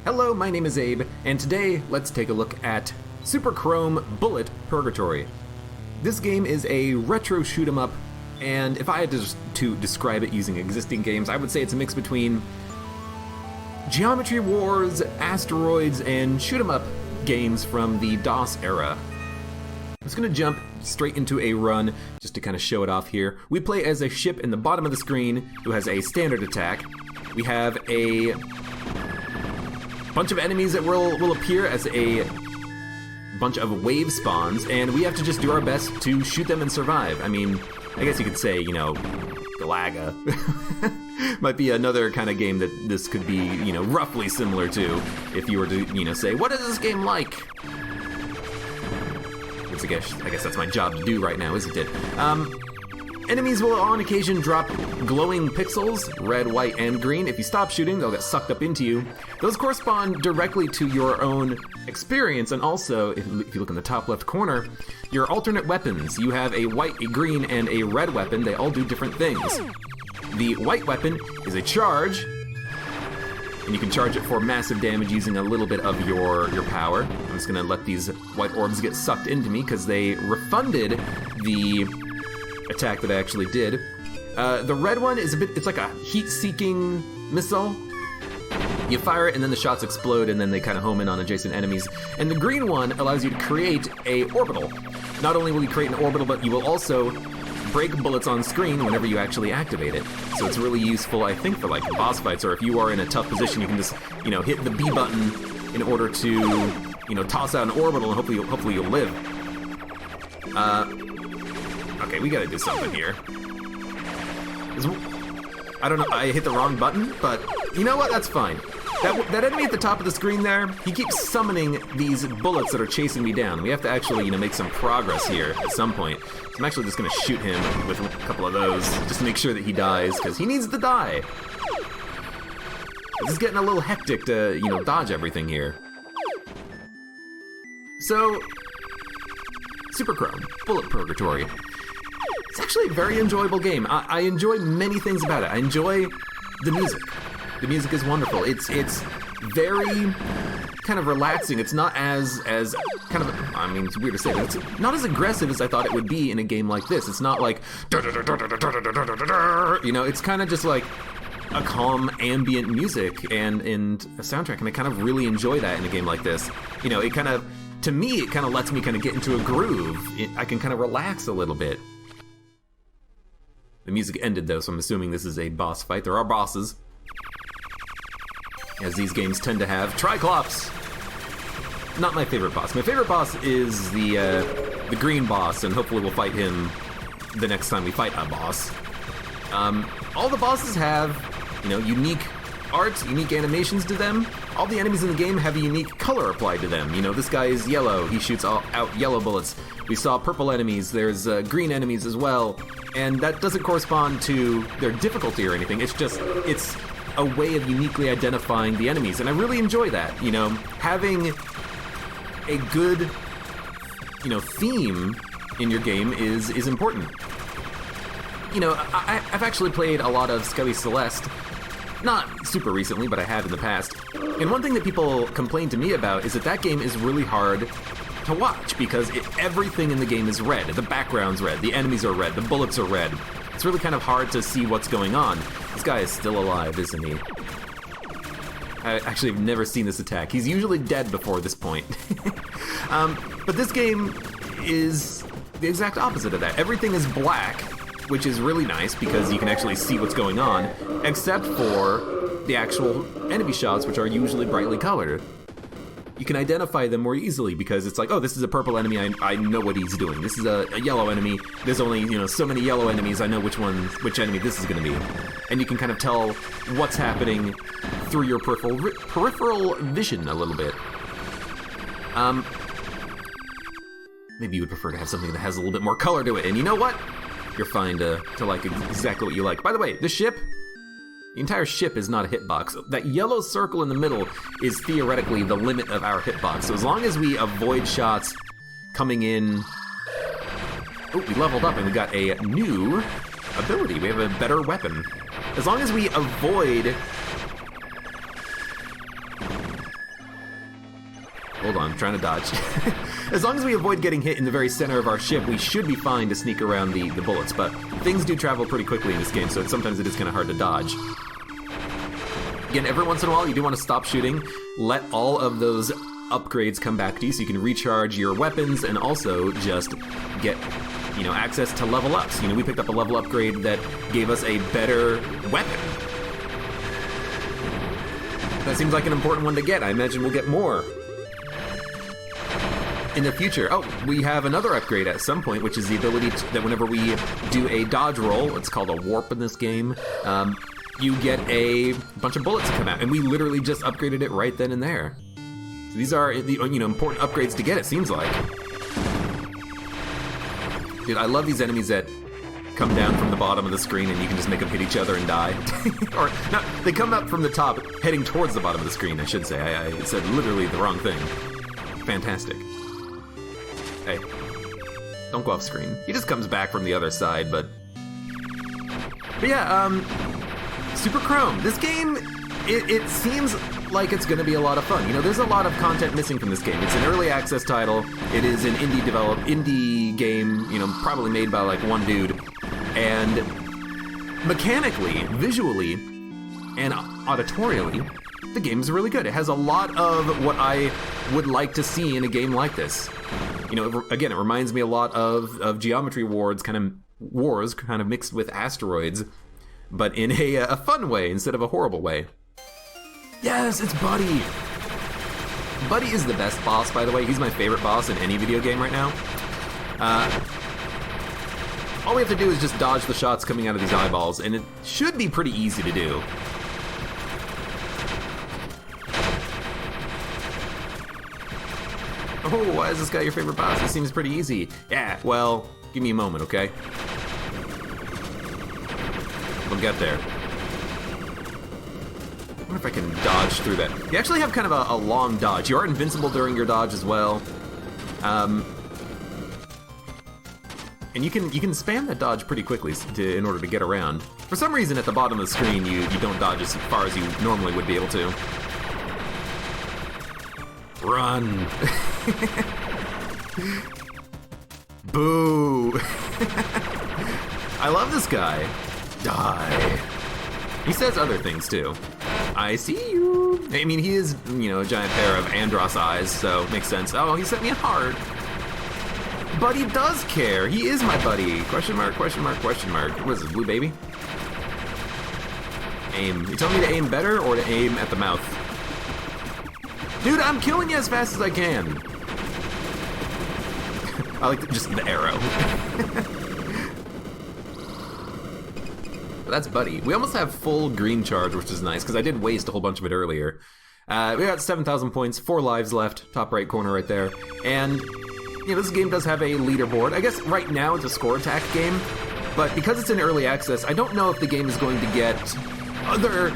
Hello, my name is Abe, and today let's take a look at Super Chrome Bullet Purgatory. This game is a retro shoot-'em-up, and if I had to describe it using existing games, I would say it's a mix between Geometry Wars, Asteroids, and shoot-'em-up games from the DOS era. I'm just going to jump straight into a run just to kind of show it off here. We play as a ship in the bottom of the screen who has a standard attack. We have a bunch of enemies that will appear as a bunch of wave spawns, and we have to just do our best to shoot them and survive. I mean, I guess you could say, Galaga might be another kind of game that this could be, roughly similar to, if you were to, say, what is this game like? I guess that's my job to do right now, isn't it? Enemies will on occasion drop glowing pixels, red, white, and green. If you stop shooting, they'll get sucked up into you. Those correspond directly to your own experience, and also, if you look in the top left corner, your alternate weapons. You have a white, a green, and a red weapon. They all do different things. The white weapon is a charge, and you can charge it for massive damage using a little bit of your power. I'm just gonna let these white orbs get sucked into me because they refunded the attack that I actually did. The red one is it's like a heat-seeking missile. You fire it and then the shots explode and then they kind of home in on adjacent enemies. And the green one allows you to create a orbital. Not only will you create an orbital, but you will also break bullets on screen whenever you actually activate it. So it's really useful, I think, for like boss fights, or if you are in a tough position, you can just, hit the B button in order to, toss out an orbital and hopefully you'll live. Okay, we gotta do something here. I don't know, I hit the wrong button, but you know what, that's fine. That enemy at the top of the screen there, he keeps summoning these bullets that are chasing me down. We have to actually, make some progress here at some point. So I'm actually just gonna shoot him with a couple of those, just to make sure that he dies, because he needs to die. This is getting a little hectic to, dodge everything here. So, Super Chrome, Bullet Purgatory. It's actually a very enjoyable game. I enjoy many things about it. I enjoy the music. The music is wonderful. It's very kind of relaxing. It's not as kind of, it's weird to say, but it's not as aggressive as I thought it would be in a game like this. It's not like, it's kind of just like a calm ambient music and a soundtrack, and I kind of really enjoy that in a game like this. It kind of, to me, it kind of lets me kind of get into a groove. I can kind of relax a little bit. The music ended though, so I'm assuming this is a boss fight. There are bosses, as these games tend to have. Triclops! Not my favorite boss. My favorite boss is the green boss, and hopefully we'll fight him the next time we fight a boss. All the bosses have, unique art, unique animations to them. All the enemies in the game have a unique color applied to them. This guy is yellow. He shoots out yellow bullets. We saw purple enemies. There's green enemies as well. And that doesn't correspond to their difficulty or anything. It's a way of uniquely identifying the enemies. And I really enjoy that. Having a good, theme in your game is important. I've actually played a lot of Skelly Celeste. Not super recently, but I have in the past. And one thing that people complain to me about is that game is really hard to watch because everything in the game is red. The background's red, the enemies are red, the bullets are red. It's really kind of hard to see what's going on. This guy is still alive, isn't he? I actually have never seen this attack. He's usually dead before this point. But this game is the exact opposite of that. Everything is black, which is really nice because you can actually see what's going on, except for the actual enemy shots, which are usually brightly colored. You can identify them more easily because it's like, oh, this is a purple enemy, I know what he's doing. This is a yellow enemy, there's only, so many yellow enemies, I know which enemy this is gonna be. And you can kind of tell what's happening through your peripheral vision a little bit. Maybe you would prefer to have something that has a little bit more color to it, and you know what? You're fine to like exactly what you like. By the way, the ship, the entire ship is not a hitbox. That yellow circle in the middle is theoretically the limit of our hitbox. So as long as we avoid shots coming in... Oh, we leveled up and we got a new ability. We have a better weapon. As long as we avoid Hold on, I'm trying to dodge. As long as we avoid getting hit in the very center of our ship, we should be fine to sneak around the bullets, but things do travel pretty quickly in this game, so sometimes it is kind of hard to dodge. Again, every once in a while, you do want to stop shooting, let all of those upgrades come back to you so you can recharge your weapons and also just get, access to level ups. We picked up a level upgrade that gave us a better weapon. That seems like an important one to get. I imagine we'll get more in the future. Oh, we have another upgrade at some point, which is the ability that whenever we do a dodge roll, it's called a warp in this game, you get a bunch of bullets to come out, and we literally just upgraded it right then and there. So these are the important upgrades to get, it seems like. Dude, I love these enemies that come down from the bottom of the screen and you can just make them hit each other and die. Or, no, they come up from the top, heading towards the bottom of the screen, I should say. I said literally the wrong thing. Fantastic. Hey, don't go off screen. He just comes back from the other side, but yeah, Super Chrome. This game, it seems like it's gonna be a lot of fun. There's a lot of content missing from this game. It's an early access title. It is an indie game, probably made by like one dude. And mechanically, visually, and auditorially, the game is really good. It has a lot of what I would like to see in a game like this. Again, it reminds me a lot of Geometry Wars, kind of mixed with Asteroids, but in a fun way instead of a horrible way. Yes, it's Buddy! Buddy is the best boss, by the way. He's my favorite boss in any video game right now. All we have to do is just dodge the shots coming out of these eyeballs, and it should be pretty easy to do. Oh, why is this guy your favorite boss? This seems pretty easy. Yeah, well, give me a moment, okay? We'll get there. I wonder if I can dodge through that. You actually have kind of a long dodge. You are invincible during your dodge as well. And you can spam that dodge pretty quickly in order to get around. For some reason, at the bottom of the screen, you don't dodge as far as you normally would be able to. Run! Boo! I love this guy. Die. He says other things too. I see you. I mean, he is, a giant pair of Andros eyes, so makes sense. Oh, he sent me a heart. Buddy does care. He is my buddy. Question mark, question mark, question mark. What is this, blue baby? Aim. You telling me to aim better or to aim at the mouth? Dude, I'm killing you as fast as I can. I like just the arrow. That's Buddy. We almost have full green charge, which is nice, because I did waste a whole bunch of it earlier. We got 7,000 points, 4 lives left, top right corner right there. And, this game does have a leaderboard. I guess right now it's a score attack game, but because it's in early access, I don't know if the game is going to get other...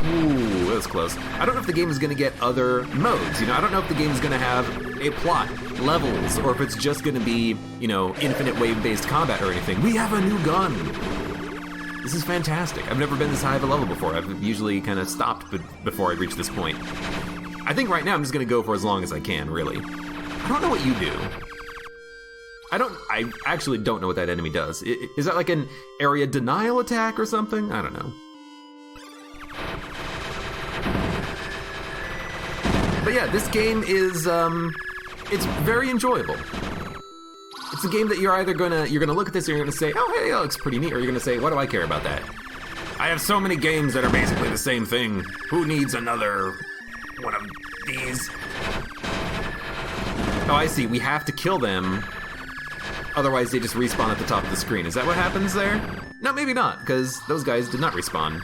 Ooh, that was close. I don't know if the game is going to get other modes. I don't know if the game is going to have a plot, levels, or if it's just going to be, infinite wave-based combat or anything. We have a new gun! This is fantastic. I've never been this high of a level before. I've usually kind of stopped before I reach this point. I think right now I'm just going to go for as long as I can, really. I don't know what you do. I actually don't know what that enemy does. Is that like an area denial attack or something? I don't know. But yeah, this game is, it's very enjoyable. It's a game that you're either gonna look at this and you're gonna say, oh hey, that looks pretty neat, or you're gonna say, what do I care about that? I have so many games that are basically the same thing. Who needs another one of these? Oh, I see. We have to kill them. Otherwise, they just respawn at the top of the screen. Is that what happens there? No, maybe not, because those guys did not respawn.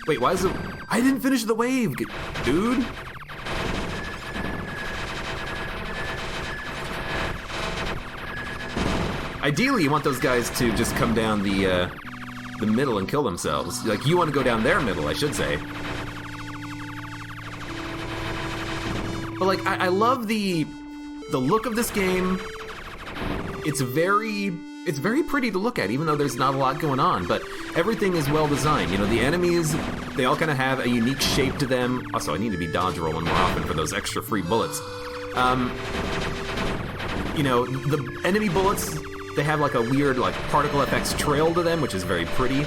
Wait, why is it... I didn't finish the wave, dude. Ideally, you want those guys to just come down the middle and kill themselves. Like, you want to go down their middle, I should say. But, like, I love the look of this game. It's very pretty to look at, even though there's not a lot going on, but everything is well designed. The enemies, they all kind of have a unique shape to them. Also, I need to be dodge rolling more often for those extra free bullets. You know, the enemy bullets, they have like a weird like particle effects trail to them, which is very pretty.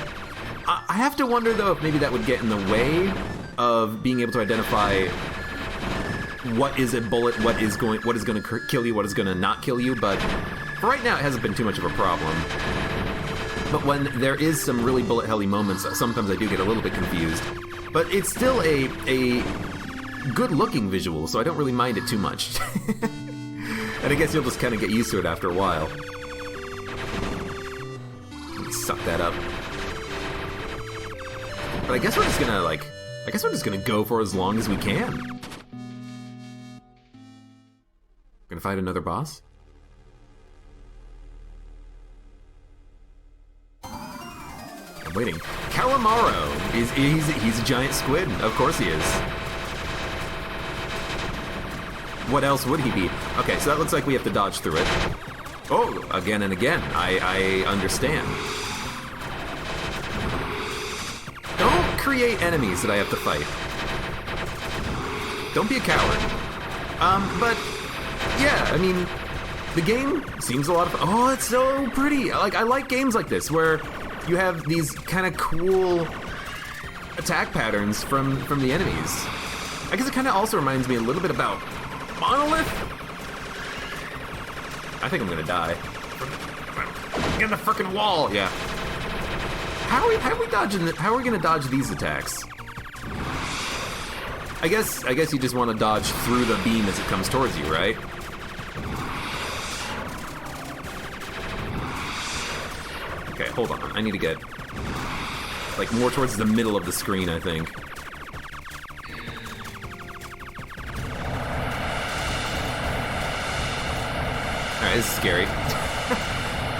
I have to wonder though if maybe that would get in the way of being able to identify what is a bullet, what is going to kill you, what is going to not kill you. But for right now, it hasn't been too much of a problem. But when there is some really bullet-helly moments, sometimes I do get a little bit confused. But it's still a good-looking visual, so I don't really mind it too much. And I guess you'll just kind of get used to it after a while. Suck that up. But I guess we're just gonna go for as long as we can. Gonna fight another boss? I'm waiting. Calamaro! He's a giant squid. Of course he is. What else would he be? Okay, so that looks like we have to dodge through it. Oh, again and again. I understand. Don't create enemies that I have to fight. Don't be a coward. But yeah, I mean, the game seems a lot of fun. Oh, it's so pretty. I like games like this where you have these kind of cool attack patterns from the enemies. I guess it kind of also reminds me a little bit about Monolith. I think I'm gonna die. Get in the frickin' wall. Yeah. How are we dodging? How are we gonna dodge these attacks? I guess you just want to dodge through the beam as it comes towards you, right? Okay, hold on. I need to get like more towards the middle of the screen, I think. Alright, this is scary.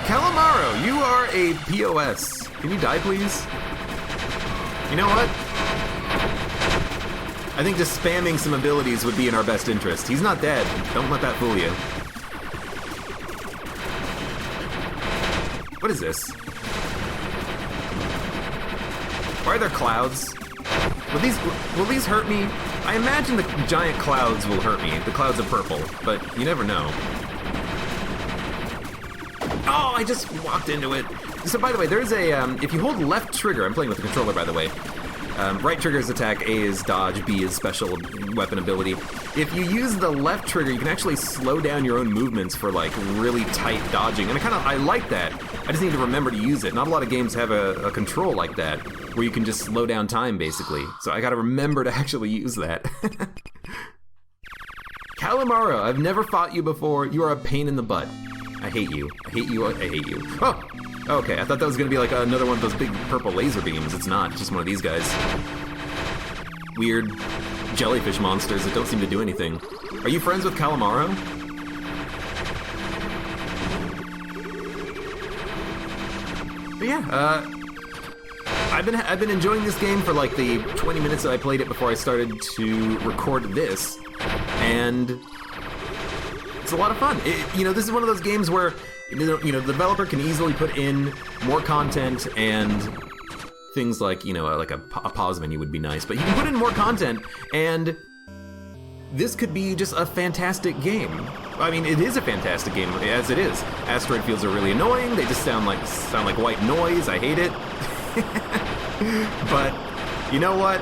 Calamaro, you are a POS. Can you die, please? You know what? I think just spamming some abilities would be in our best interest. He's not dead. Don't let that fool you. What is this? Why are there clouds? Will these hurt me? I imagine the giant clouds will hurt me. The clouds are purple, but you never know. Oh, I just walked into it. So by the way, there's a, if you hold left trigger, I'm playing with the controller by the way. Right trigger is attack, A is dodge, B is special weapon ability. If you use the left trigger, you can actually slow down your own movements for like really tight dodging. And I like that. I just need to remember to use it. Not a lot of games have a control like that, where you can just slow down time basically. So I gotta remember to actually use that. Calamaro, I've never fought you before. You are a pain in the butt. I hate you. I hate you. I hate you. Oh! Okay, I thought that was gonna be like another one of those big purple laser beams. It's not, it's just one of these guys. Weird jellyfish monsters that don't seem to do anything. Are you friends with Calamaro? But yeah, I've been enjoying this game for like the 20 minutes that I played it before I started to record this, and it's a lot of fun. This is one of those games where the developer can easily put in more content, and things like like a pause menu would be nice, but you can put in more content, and this could be just a fantastic game. I mean, it is a fantastic game as it is. Asteroid fields are really annoying. They just sound like white noise. I hate it. But you know what?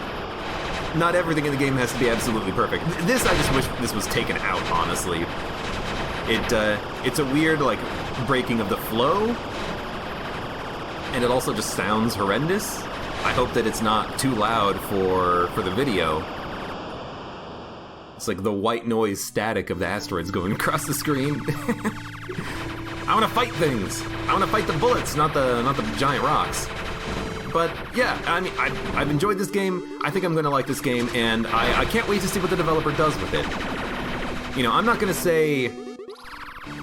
Not everything in the game has to be absolutely perfect. This, I just wish this was taken out, honestly. It's a weird, like, breaking of the flow, and it also just sounds horrendous. I hope that it's not too loud for the video. It's like the white noise static of the asteroids going across the screen. I want to fight things. I want to fight the bullets, not the giant rocks. But yeah, I mean, I've enjoyed this game. I think I'm going to like this game, and I can't wait to see what the developer does with it. I'm not going to say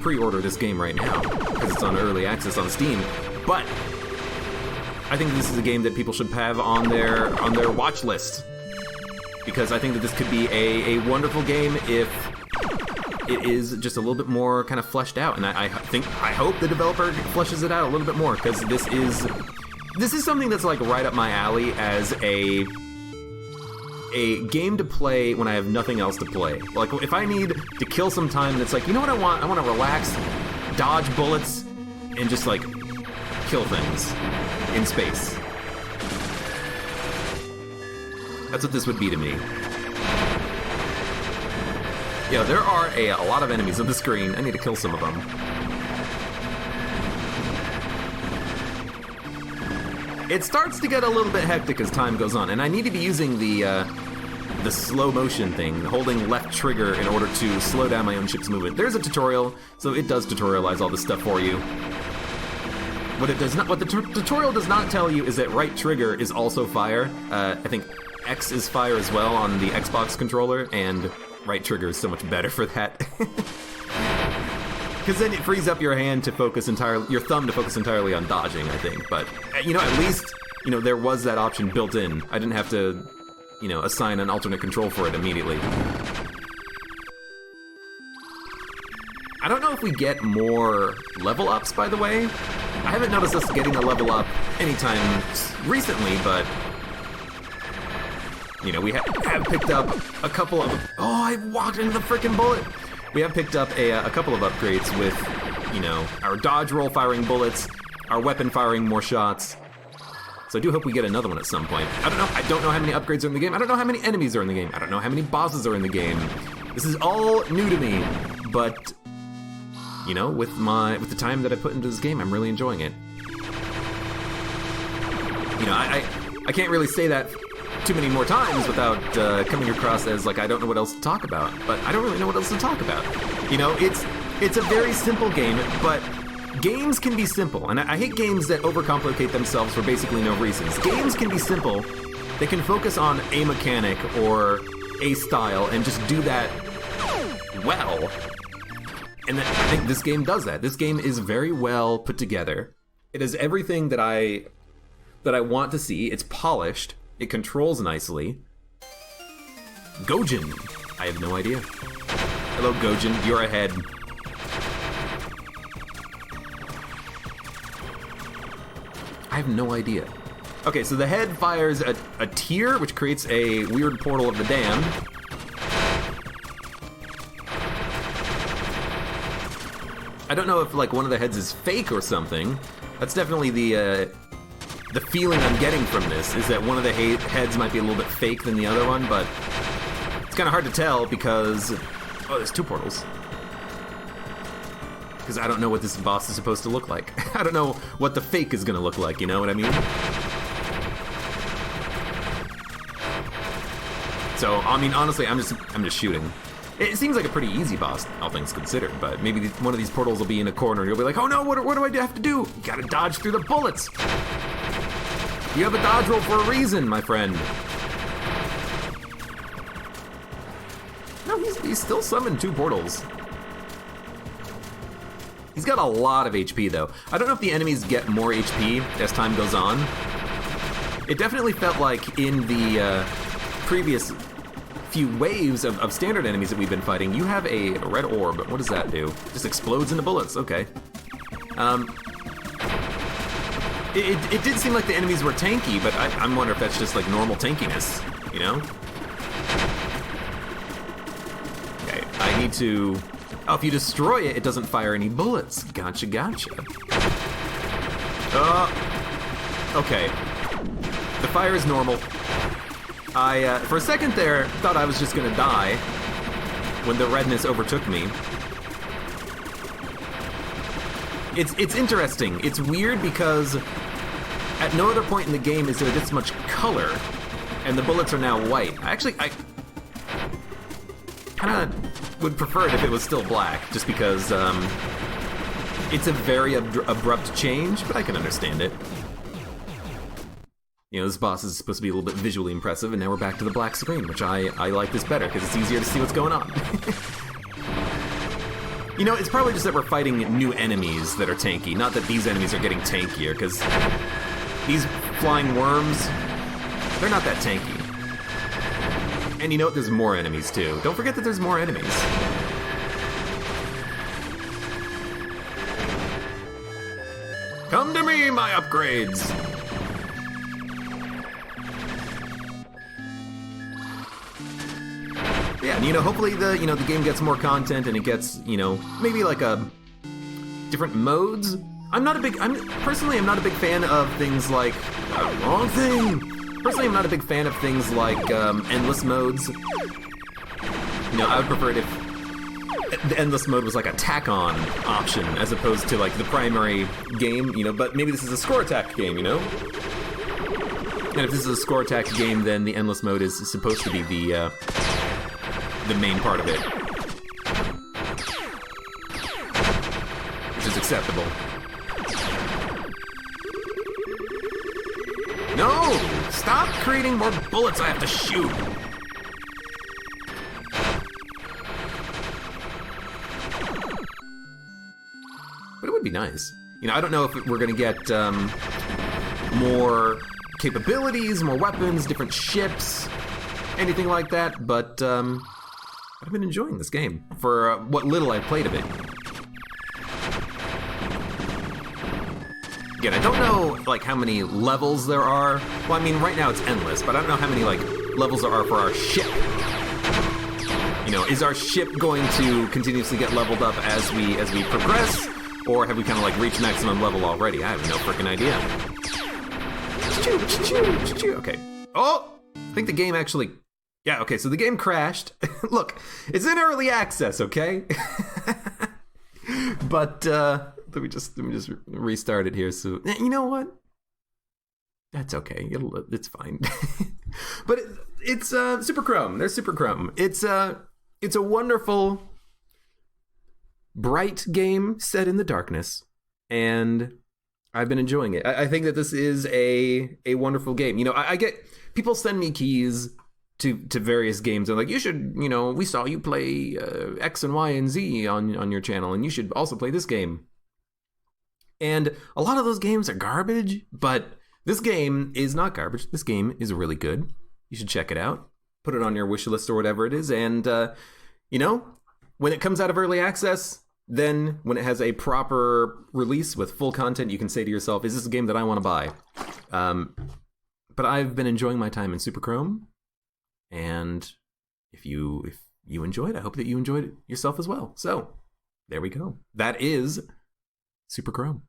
pre-order this game right now because it's on early access on Steam, but I think this is a game that people should have on their watch list, because I think that this could be a wonderful game if it is just a little bit more kind of fleshed out, and I hope the developer fleshes it out a little bit more, because this is something that's like right up my alley as a a game to play when I have nothing else to play. Like, if I need to kill some time and it's like, you know what I want? I want to relax, dodge bullets, and just, like, kill things in space. That's what this would be to me. Yeah, there are a lot of enemies on the screen. I need to kill some of them. It starts to get a little bit hectic as time goes on, and I need to be using the slow motion thing, holding left trigger in order to slow down my own ship's movement. There's a tutorial, so it does tutorialize all this stuff for you. What the tutorial does not tell you is that right trigger is also fire. I think X is fire as well on the Xbox controller, and right trigger is so much better for that. Because then it frees up your hand to focus your thumb to focus entirely on dodging, I think. But, you know, at least, you know, there was that option built in. I didn't have to, you know, assign an alternate control for it immediately. I don't know if we get more level ups, by the way. I haven't noticed us getting a level up anytime recently, but, you know, we have picked up a couple of... Oh, I walked into the frickin' bullet! We have picked up a couple of upgrades with, you know, our dodge roll firing bullets, our weapon firing more shots. So I do hope we get another one at some point. I don't know how many upgrades are in the game. I don't know how many enemies are in the game. I don't know how many bosses are in the game. This is all new to me, but, you know, with the time that I put into this game, I'm really enjoying it. You know, I can't really say that too many more times without coming across as like I don't know what else to talk about, but I don't really know what else to talk about. You know, it's a very simple game, but games can be simple, and I hate games that overcomplicate themselves for basically no reasons. Games can be simple. They can focus on a mechanic or a style and just do that well. And I think this game does that. This game is very well put together. It has everything that I want to see. It's polished. It controls nicely. Gojin. I have no idea. Hello, Gojin. You're ahead. I have no idea. Okay, so the head fires a tear, which creates a weird portal of the damned. I don't know if, like, one of the heads is fake or something. That's definitely the feeling I'm getting from this, is that one of the heads might be a little bit fake than the other one, but it's kind of hard to tell because... Oh, there's two portals. Because I don't know what this boss is supposed to look like. I don't know what the fake is going to look like, you know what I mean? So, I mean, honestly, I'm just shooting. It seems like a pretty easy boss, all things considered, but maybe one of these portals will be in a corner and you'll be like, oh no, what do I have to do? You gotta dodge through the bullets! You have a dodge roll for a reason, my friend. No, he's still summoned two portals. He's got a lot of HP, though. I don't know if the enemies get more HP as time goes on. It definitely felt like in the previous few waves of standard enemies that we've been fighting, you have a red orb. What does that do? It just explodes into bullets. Okay. It did seem like the enemies were tanky, but I'm wondering if that's just like normal tankiness, you know? Okay, I need to... Oh, if you destroy it, it doesn't fire any bullets. Gotcha. Okay. The fire is normal. I, for a second there, thought I was just gonna die when the redness overtook me. It's interesting. It's weird because at no other point in the game is there this much color, and the bullets are now white. I kind of would prefer it if it was still black, just because it's a very abrupt change, but I can understand it. You know, this boss is supposed to be a little bit visually impressive, and now we're back to the black screen, which I like this better, because it's easier to see what's going on. You know, it's probably just that we're fighting new enemies that are tanky, not that these enemies are getting tankier, because these flying worms, they're not that tanky. And you know what, there's more enemies too. Don't forget that there's more enemies. Come to me, my upgrades! Yeah, and hopefully the game gets more content and it gets, maybe like a different modes. I'm not a big fan of things like wrong thing. Personally, I'm not a big fan of things like endless modes. I would prefer it if the endless mode was like a tack-on option as opposed to like the primary game, but maybe this is a score attack game, And if this is a score attack game, then the endless mode is supposed to be the main part of it. Which is acceptable. No! Stop creating more bullets I have to shoot! But it would be nice. I don't know if we're gonna get more capabilities, more weapons, different ships, anything like that, but I've been enjoying this game for what little I've played of it. Again, I don't know like how many levels there are. Well, I mean, right now it's endless, but I don't know how many like levels there are for our ship. Is our ship going to continuously get leveled up as we progress, or have we kind of like reached maximum level already? I have no freaking idea. Okay. Oh, I think the game actually. Yeah. Okay. So the game crashed. Look, it's in early access. Okay. But let me just restart it here. So you know what? That's okay. It's fine. But it's Super Crome. There's Super Crome. It's a wonderful, bright game set in the darkness, and I've been enjoying it. I think that this is a wonderful game. I get people send me keys to various games and like, you should, we saw you play X and Y and Z on your channel, and you should also play this game. And a lot of those games are garbage, but this game is not garbage. This game is really good. You should check it out. Put it on your wish list or whatever it is. And, when it comes out of early access, then when it has a proper release with full content, you can say to yourself, is this a game that I want to buy? But I've been enjoying my time in Super Crome. And if you enjoyed, I hope that you enjoyed it yourself as well. So there we go. That is Super Crome.